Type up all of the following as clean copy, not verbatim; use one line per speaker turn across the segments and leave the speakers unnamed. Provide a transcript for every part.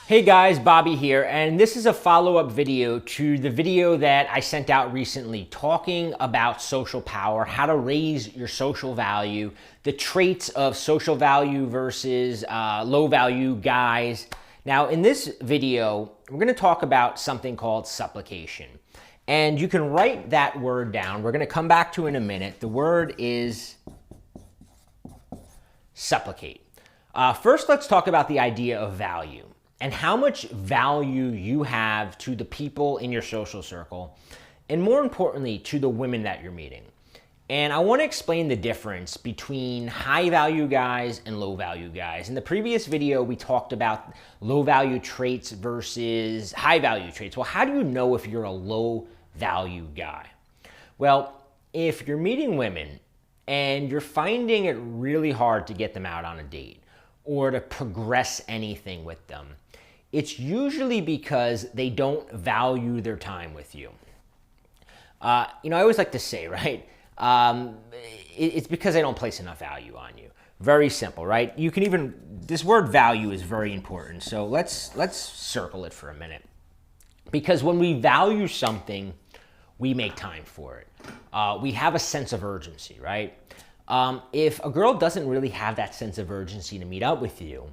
Hey guys, Bobby here, and this is a follow-up video to the video that I sent out recently talking about social power, how to raise your social value, the traits of social value versus low value guys. Now in this video, we're going to talk about something called supplication. And you can write that word down. We're going to come back to it in a minute. The word is supplicate. First, let's talk about the idea of value and how much value you have to the people in your social circle, and more importantly, to the women that you're meeting. And I want to explain the difference between high value guys and low value guys. In the previous video, we talked about low value traits versus high value traits. Well, how do you know if you're a low value guy? Well, if you're meeting women and you're finding it really hard to get them out on a date or to progress anything with them, it's usually because they don't value their time with you. I always like to say, right? It's because they don't place enough value on you. Very simple, right? You can even, this word value is very important. So let's circle it for a minute. Because when we value something, we make time for it. We have a sense of urgency, right? If a girl doesn't really have that sense of urgency to meet up with you,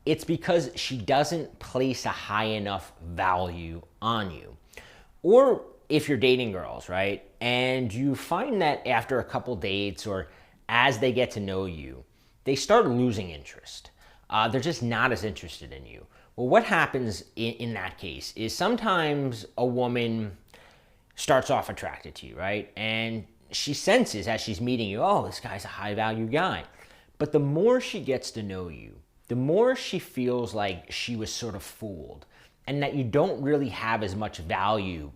it's because she doesn't place a high enough value on you. Or if you're dating girls, right, and you find that after a couple dates or as they get to know you, they start losing interest. They're just not as interested in you. Well, what happens in that case is sometimes a woman starts off attracted to you, right? And she senses as she's meeting you, oh, this guy's a high value guy. But the more she gets to know you, the more she feels like she was sort of fooled and that you don't really have as much value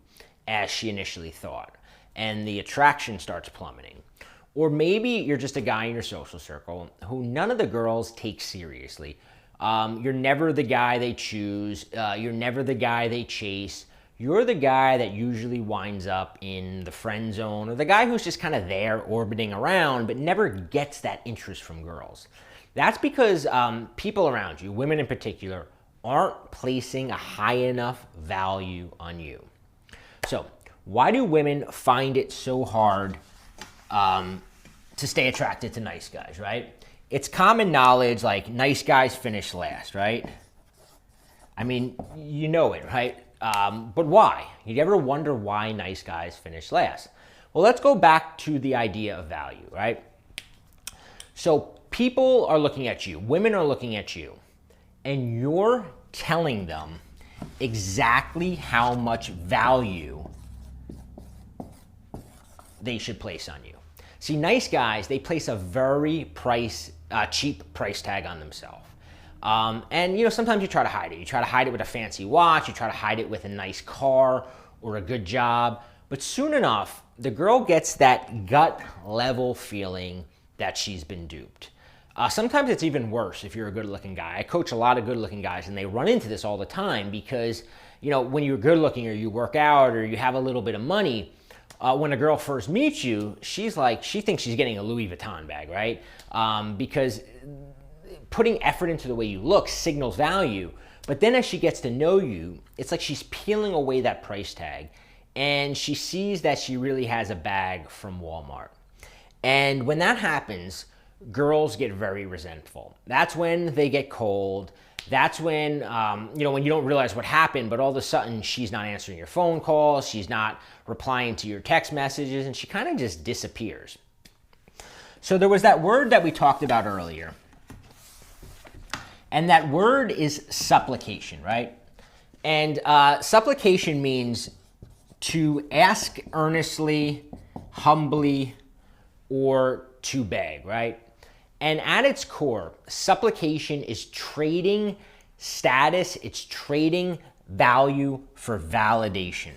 as she initially thought. And the attraction starts plummeting. Or maybe you're just a guy in your social circle who none of the girls take seriously. You're never the guy they choose. You're never the guy they chase. You're the guy that usually winds up in the friend zone, or the guy who's just kind of there orbiting around but never gets that interest from girls. That's because people around you, women in particular, aren't placing a high enough value on you. So why do women find it so hard to stay attracted to nice guys, right? It's common knowledge, like nice guys finish last, right? I mean, you know it, right? But why? You ever wonder why nice guys finish last? Well, let's go back to the idea of value, right? So people are looking at you, women are looking at you, and you're telling them exactly how much value they should place on you. See, nice guys, they place a very cheap price tag on themselves. And sometimes you try to hide it. You try to hide it with a fancy watch. You try to hide it with a nice car or a good job. But soon enough, the girl gets that gut level feeling that she's been duped. Sometimes it's even worse if you're a good looking guy. I coach a lot of good looking guys and they run into this all the time because, when you're good looking or you work out or you have a little bit of money, when a girl first meets you, she thinks she's getting a Louis Vuitton bag, right? Because putting effort into the way you look signals value. But then as she gets to know you, it's like she's peeling away that price tag and she sees that she really has a bag from Walmart. And when that happens, girls get very resentful. That's when they get cold. That's when, when you don't realize what happened, but all of a sudden she's not answering your phone calls, she's not replying to your text messages, and she kind of just disappears. So there was that word that we talked about earlier. And that word is supplication, right? And supplication means to ask earnestly, humbly, or to beg, right? And at its core, supplication is trading status, it's trading value for validation.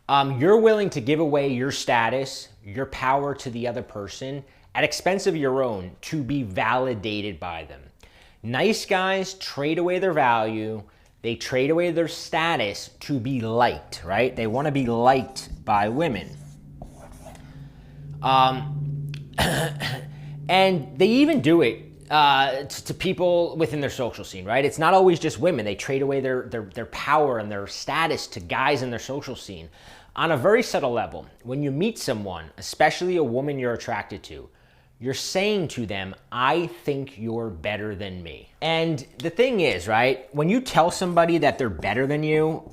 You're willing to give away your status, your power to the other person at expense of your own to be validated by them. Nice guys trade away their value, they trade away their status to be liked, right? They want to be liked by women. And they even do it to people within their social scene, right? It's not always just women. They trade away their power and their status to guys in their social scene. On a very subtle level, when you meet someone, especially a woman you're attracted to, you're saying to them, I think you're better than me. And the thing is, right, when you tell somebody that they're better than you,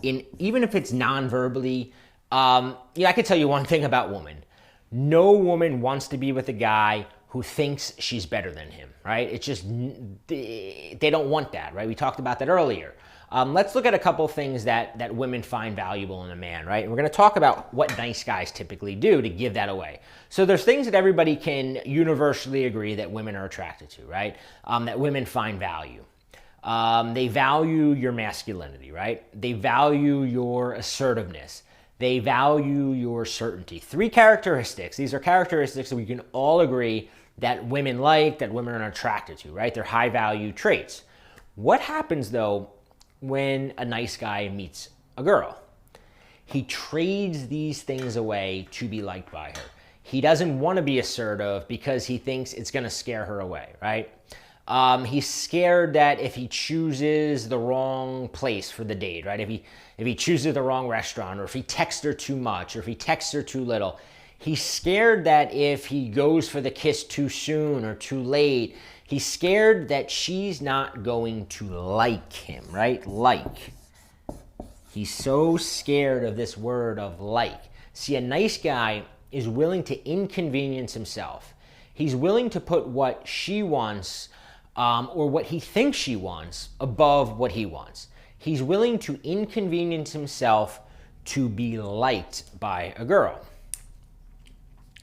even if it's non-verbally, I could tell you one thing about women. No woman wants to be with a guy who thinks she's better than him, right? It's just, they don't want that, right? We talked about that earlier. Let's look at a couple things that women find valuable in a man, right? And we're going to talk about what nice guys typically do to give that away. So there's things that everybody can universally agree that women are attracted to, right? That women find value. They value your masculinity, right? They value your assertiveness. They value your certainty. 3 characteristics. These are characteristics that we can all agree that women like, that women are attracted to, right? They're high value traits. What happens though when a nice guy meets a girl? He trades these things away to be liked by her. He doesn't want to be assertive because he thinks it's going to scare her away, right? He's scared that if he chooses the wrong place for the date, right? If he chooses the wrong restaurant, or if he texts her too much, or if he texts her too little, he's scared that if he goes for the kiss too soon or too late, he's scared that she's not going to like him, right? Like. He's so scared of this word of like. See, a nice guy is willing to inconvenience himself. He's willing to put what she wants or what he thinks she wants above what he wants. He's willing to inconvenience himself to be liked by a girl.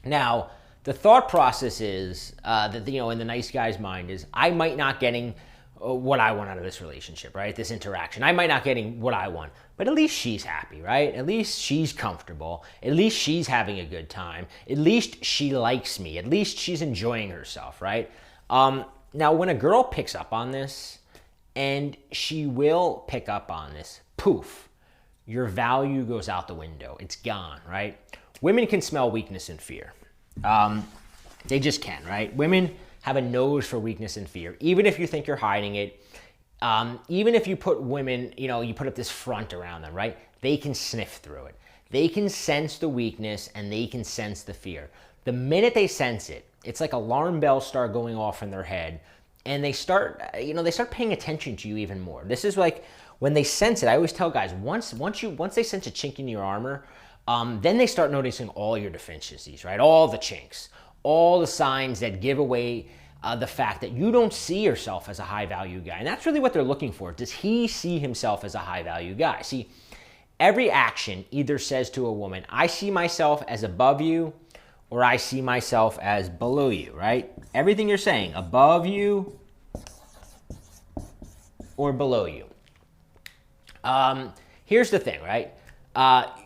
Now, the thought process is that, in the nice guy's mind is, I might not getting what I want out of this relationship, right? This interaction. I might not getting what I want, but at least she's happy, right? At least she's comfortable. At least she's having a good time. At least she likes me. At least she's enjoying herself, right? Now, when a girl picks up on this, and she will pick up on this, poof, your value goes out the window. It's gone, right? Women can smell weakness and fear. They just can, right? Women have a nose for weakness and fear. Even if you think you're hiding it, even if you put women, you put up this front around them, right? They can sniff through it. They can sense the weakness and they can sense the fear. The minute they sense it, it's like alarm bells start going off in their head, and they start paying attention to you even more. This is like when they sense it. I always tell guys, once they sense a chink in your armor, then they start noticing all your deficiencies, right? All the chinks, all the signs that give away the fact that you don't see yourself as a high value guy. And that's really what they're looking for. Does he see himself as a high value guy? See, every action either says to a woman, I see myself as above you, or I see myself as below you, right? Everything you're saying, above you or below you. Here's the thing, right?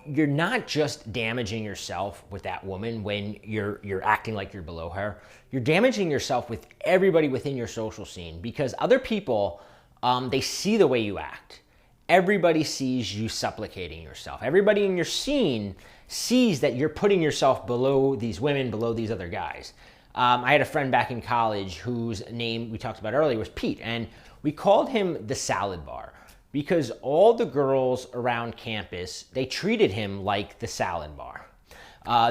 You're not just damaging yourself with that woman when you're acting like you're below her. You're damaging yourself with everybody within your social scene, because other people, they see the way you act. Everybody sees you supplicating yourself. Everybody in your scene sees that you're putting yourself below these women, below these other guys. I had a friend back in college whose name we talked about earlier was Pete, and we called him the salad bar because all the girls around campus, they treated him like the salad bar.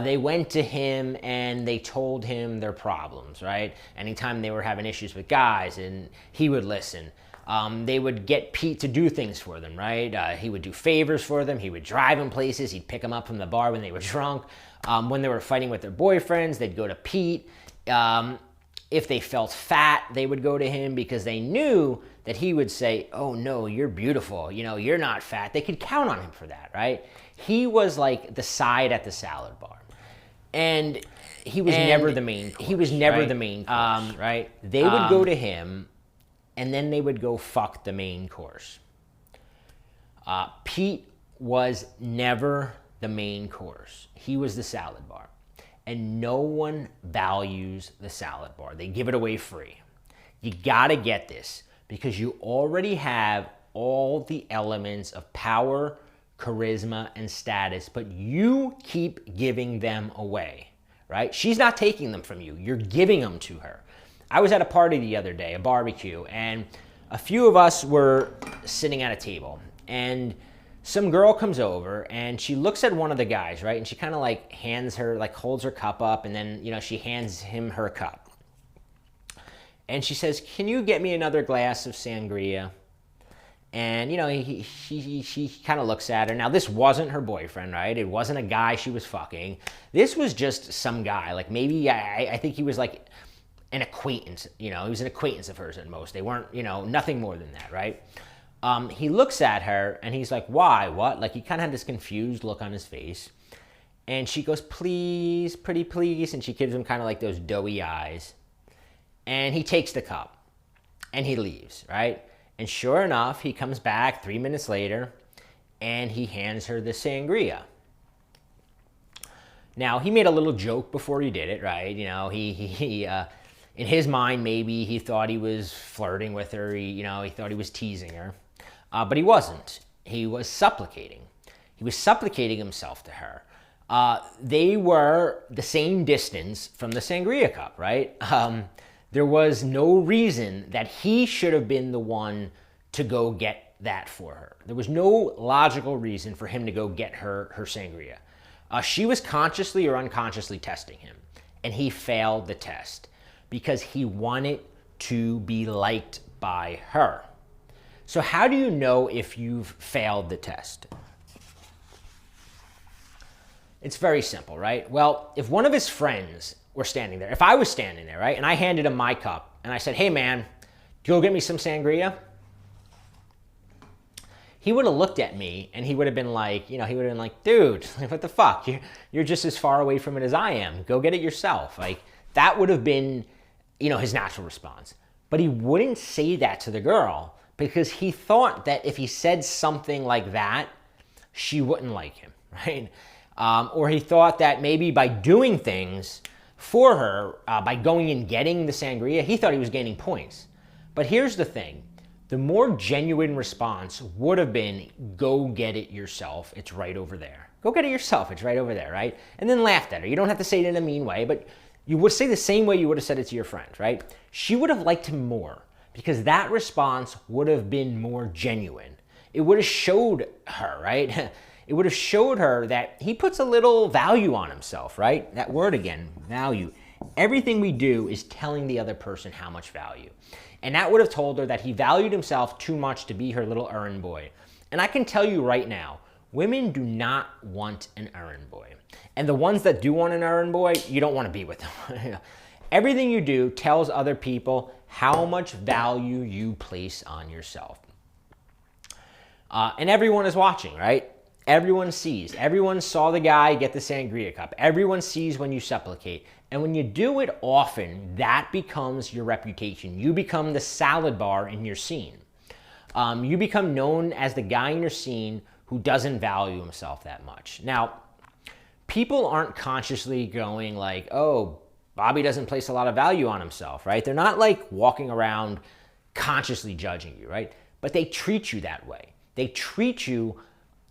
They went to him and they told him their problems, right? Anytime they were having issues with guys, and he would listen. They would get Pete to do things for them, right? He would do favors for them. He would drive them places. He'd pick them up from the bar when they were drunk. When they were fighting with their boyfriends, they'd go to Pete. If they felt fat, they would go to him because they knew that he would say, oh no, you're beautiful. You're not fat. They could count on him for that, right? He was like the side at the salad bar. And he was never the main course. He was never the main course, right? They would go to him, and then they would go fuck the main course. Pete was never the main course. He was the salad bar. And no one values the salad bar. They give it away free. You gotta get this, because you already have all the elements of power, charisma, and status, but you keep giving them away, right? She's not taking them from you. You're giving them to her. I was at a party the other day, a barbecue, and a few of us were sitting at a table, and some girl comes over and she looks at one of the guys, right? And she kind of like holds her cup up, and then, she hands him her cup. And she says, "Can you get me another glass of sangria?" And, she kind of looks at her. Now, this wasn't her boyfriend, right? It wasn't a guy she was fucking. This was just some guy. Like, maybe, I think he was like an acquaintance. He was an acquaintance of hers at most. They weren't, nothing more than that, right? He looks at her and he's like, "Why? What?" Like, he kind of had this confused look on his face. And she goes, "Please, pretty please." And she gives him kind of like those doughy eyes. And he takes the cup and he leaves, right? And sure enough, he comes back 3 minutes later and he hands her the sangria. Now, he made a little joke before he did it, right? He in his mind, maybe he thought he was flirting with her. He thought he was teasing her. But he wasn't. He was supplicating. He was supplicating himself to her. They were the same distance from the sangria cup, right? There was no reason that he should have been the one to go get that for her. There was no logical reason for him to go get her sangria. She was consciously or unconsciously testing him, and he failed the test because he wanted to be liked by her. So how do you know if you've failed the test? It's very simple, right? Well, if one of his friends were standing there, if I was standing there, right, and I handed him my cup and I said, "Hey man, go get me some sangria," he would have looked at me and he would have been like, "Dude, what the fuck? You're just as far away from it as I am. Go get it yourself." Like, that would have been, his natural response. But he wouldn't say that to the girl because he thought that if he said something like that, she wouldn't like him, right? Or he thought that maybe by doing things for her, by going and getting the sangria, he thought he was gaining points. But here's the thing. The more genuine response would have been, "Go get it yourself. It's right over there. Go get it yourself. It's right over there," right? And then laughed at her. You don't have to say it in a mean way, but you would say the same way you would have said it to your friend, right? She would have liked him more because that response would have been more genuine. It would have showed her, right? It would have showed her that he puts a little value on himself, right? That word again, value. Everything we do is telling the other person how much value. And that would have told her that he valued himself too much to be her little errand boy. And I can tell you right now, women do not want an errand boy. And the ones that do want an errand boy, you don't want to be with them. Everything you do tells other people how much value you place on yourself. And everyone is watching, right? Everyone sees. Everyone saw the guy get the sangria cup. Everyone sees when you supplicate. And when you do it often, that becomes your reputation. You become the salad bar in your scene. You become known as the guy in your scene who doesn't value himself that much. Now, people aren't consciously going like, "Oh, Bobby doesn't place a lot of value on himself," right? They're not like walking around consciously judging you, right? But they treat you that way. They treat you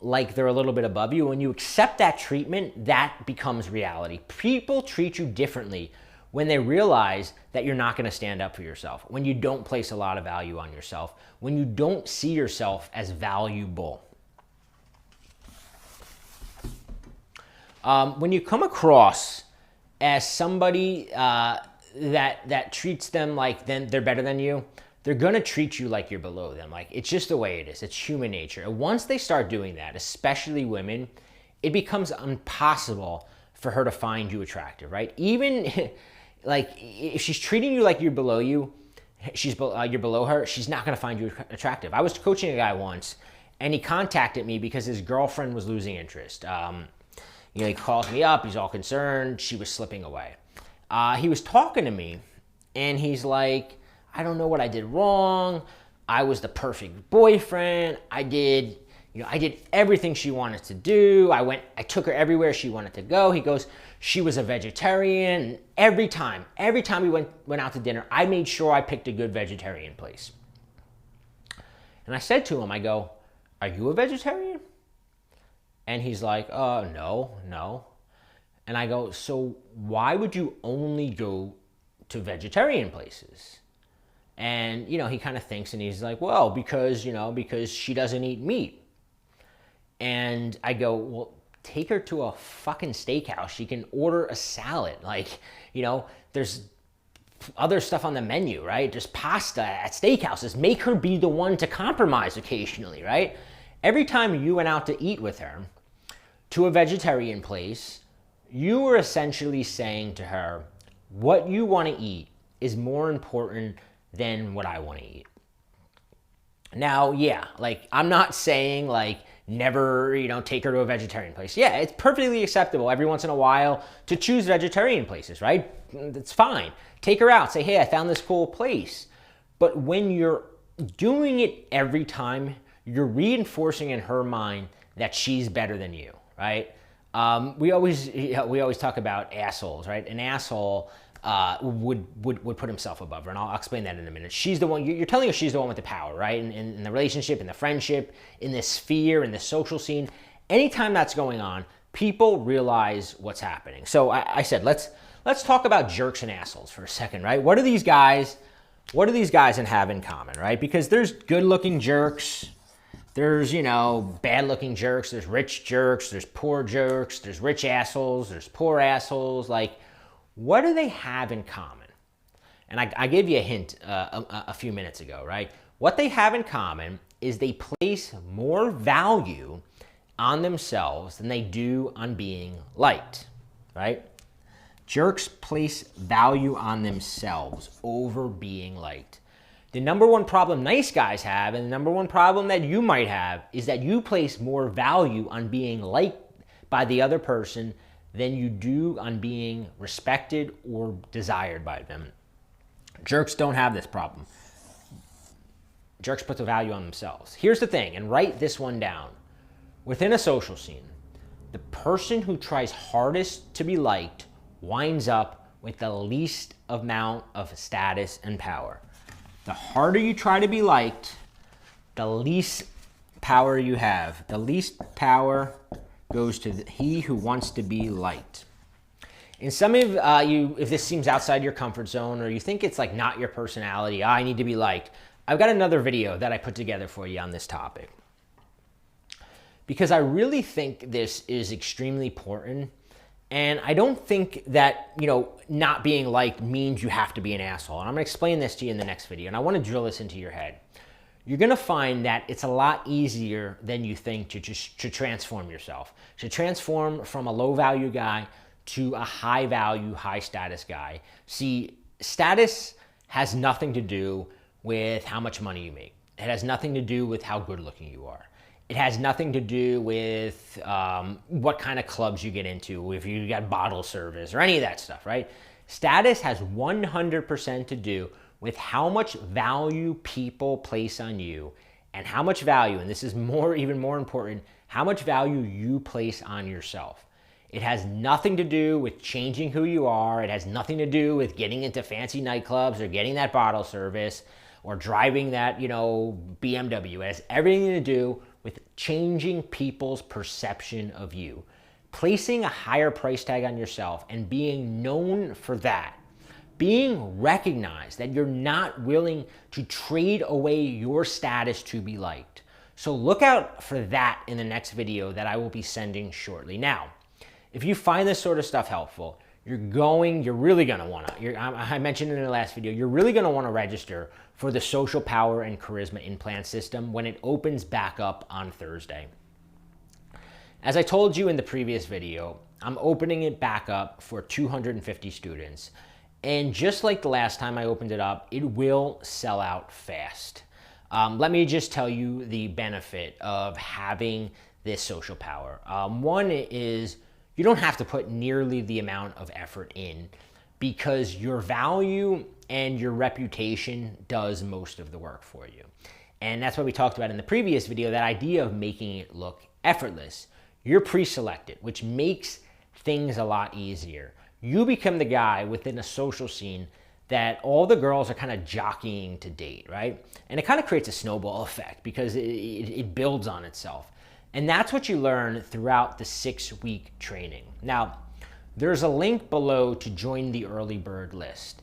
like they're a little bit above you. When you accept that treatment, that becomes reality. People treat you differently when they realize that you're not going to stand up for yourself, when you don't place a lot of value on yourself, when you don't see yourself as valuable. When you come across as somebody that treats them like they're better than you, they're going to treat you like you're below them. Like, it's just the way it is. It's human nature. And once they start doing that, especially women, it becomes impossible for her to find you attractive, right? Even like if she's treating you like you're below you, you're below her, she's not going to find you attractive. I was coaching a guy once, and he contacted me because his girlfriend was losing interest. He calls me up. He's all concerned. She was slipping away. He was talking to me, and he's like, "I don't know what I did wrong. I was the perfect boyfriend. I did everything she wanted to do. I took her everywhere she wanted to go." He goes, "She was a vegetarian. And every time we went out to dinner, I made sure I picked a good vegetarian place." And I said to him, I go, "Are you a vegetarian?" And he's like, "No." And I go, "So why would you only go to vegetarian places? And, he kind of thinks and he's like, well, because she doesn't eat meat. And I go, well, take her to a fucking steakhouse. She can order a salad. There's other stuff on the menu, right? Just pasta at steakhouses. Make her be the one to compromise occasionally, right? Every time you went out to eat with her to a vegetarian place, you were essentially saying to her, what you want to eat is more important than what I want to eat. Now, yeah, I'm not saying never, take her to a vegetarian place. Yeah, it's perfectly acceptable every once in a while to choose vegetarian places, right? That's fine. Take her out. Say, hey, I found this cool place. But when you're doing it every time, you're reinforcing in her mind that she's better than you, right? We always talk about assholes, right? An asshole would put himself above her, and I'll explain that in a minute. She's the one, you're telling her she's the one with the power, right? In the relationship, in the friendship, in the sphere, in the social scene. Anytime that's going on, people realize what's happening. So I said, let's talk about jerks and assholes for a second, right? What do these guys have in common, right? Because there's good-looking jerks, there's, bad-looking jerks, there's rich jerks, there's poor jerks, there's rich assholes, there's poor assholes. What do they have in common? And I gave you a hint a few minutes ago, right? What they have in common is they place more value on themselves than they do on being liked, right? Jerks place value on themselves over being liked. The number one problem nice guys have, and the number one problem that you might have, is that you place more value on being liked by the other person than you do on being respected or desired by them. Jerks don't have this problem. Jerks put the value on themselves. Here's the thing, and write this one down. Within a social scene, the person who tries hardest to be liked winds up with the least amount of status and power. The harder you try to be liked, the least power you have. The least power goes to he who wants to be liked. And some of you, if this seems outside your comfort zone or you think it's not your personality, I need to be liked, I've got another video that I put together for you on this topic. Because I really think this is extremely important. And I don't think that, not being liked means you have to be an asshole. And I'm going to explain this to you in the next video. And I want to drill this into your head. You're going to find that it's a lot easier than you think to transform yourself. To transform from a low-value guy to a high-value, high-status guy. See, status has nothing to do with how much money you make. It has nothing to do with how good-looking you are. It has nothing to do with what kind of clubs you get into, if you got bottle service or any of that stuff, right? Status has 100% to do with how much value people place on you and how much value, and this is even more important, how much value you place on yourself. It has nothing to do with changing who you are. It has nothing to do with getting into fancy nightclubs or getting that bottle service or driving that, BMW. It has everything to do with changing people's perception of you. Placing a higher price tag on yourself and being known for that. Being recognized that you're not willing to trade away your status to be liked. So look out for that in the next video that I will be sending shortly. Now, if you find this sort of stuff helpful, you're really gonna wanna, I mentioned in the last video, you're really gonna wanna register for the Social Power and Charisma Implant System when it opens back up on Thursday. As I told you in the previous video, I'm opening it back up for 250 students. And just like the last time I opened it up, it will sell out fast. Let me just tell you the benefit of having this social power. One is you don't have to put nearly the amount of effort in because your value and your reputation does most of the work for you. And that's what we talked about in the previous video, that idea of making it look effortless. You're pre-selected, which makes things a lot easier. You become the guy within a social scene that all the girls are kind of jockeying to date, right? And it kind of creates a snowball effect because it builds on itself. And that's what you learn throughout the 6-week training. Now, there's a link below to join the early bird list.